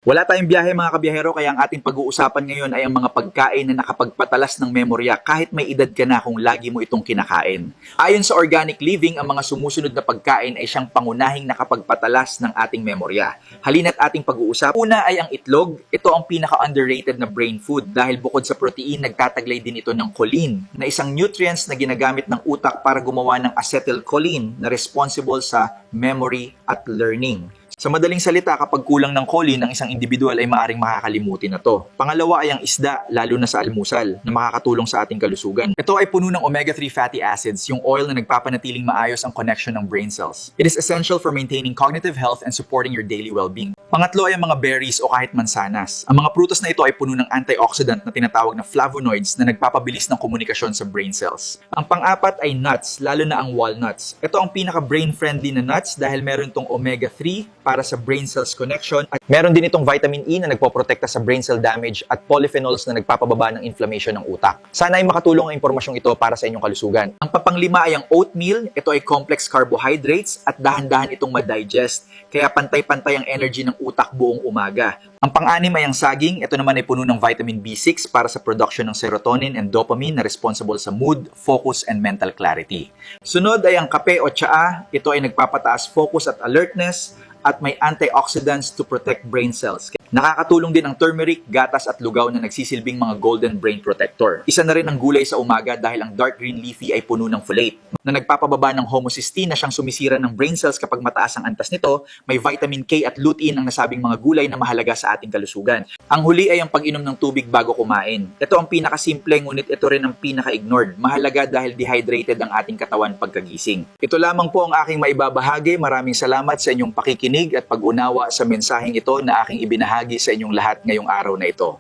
Wala tayong biyahe mga kabiyahero, kaya ang ating pag-uusapan ngayon ay ang mga pagkain na nakapagpatalas ng memorya kahit may edad ka na kung lagi mo itong kinakain. Ayon sa Organic Living, ang mga sumusunod na pagkain ay siyang pangunahing nakapagpatalas ng ating memorya. Halina't ating pag-uusap. Una ay ang itlog. Ito ang pinaka-underrated na brain food dahil bukod sa protein, nagtataglay din ito ng choline, na isang nutrients na ginagamit ng utak para gumawa ng acetylcholine na responsible sa memory at learning. Sa madaling salita, kapag kulang ng choline ang isang individual ay maaring makakalimutin na to. Pangalawa ay ang isda, lalo na sa almusal, na makakatulong sa ating kalusugan. Ito ay puno ng omega-3 fatty acids, yung oil na nagpapanatiling maayos ang connection ng brain cells. It is essential for maintaining cognitive health and supporting your daily well-being. Pangatlo ay ang mga berries o kahit mansanas. Ang mga prutas na ito ay puno ng antioxidant na tinatawag na flavonoids na nagpapabilis ng komunikasyon sa brain cells. Ang pang-apat ay nuts, lalo na ang walnuts. Ito ang pinaka-brain-friendly na nuts dahil meron itong omega-3 para sa brain cells connection at meron din itong vitamin E na nagpoprotekta sa brain cell damage at polyphenols na nagpapababa ng inflammation ng utak. Sana ay makatulong ang impormasyong ito para sa inyong kalusugan. Ang papanglima ay ang oatmeal. Ito ay complex carbohydrates at dahan-dahan itong ma-digest, kaya pantay-pantay ang energy ng utak buong umaga. Ang pang-anim ay ang saging. Ito naman ay puno ng vitamin B6 para sa production ng serotonin and dopamine na responsible sa mood, focus, and mental clarity. Sunod ay ang kape o tsaa. Ito ay nagpapataas focus at alertness at may antioxidants to protect brain cells. Nakakatulong din ang turmeric, gatas at lugaw na nagsisilbing mga golden brain protector. Isa na rin ang gulay sa umaga dahil ang dark green leafy ay puno ng folate na nagpapababa ng homocysteine na siyang sumisira ng brain cells kapag mataas ang antas nito. May vitamin K at lutein ang nasabing mga gulay na mahalaga sa ating kalusugan. Ang huli ay ang pag-inom ng tubig bago kumain. Ito ang pinakasimple ngunit ito rin ang pinaka-ignored. Mahalaga dahil dehydrated ang ating katawan pagkagising. Ito lamang po ang aking maibabahagi. Maraming salamat sa inyong pakikinig at pag-unawa sa mensaheng ito na aking ibinahagi sa inyong lahat ngayong araw na ito.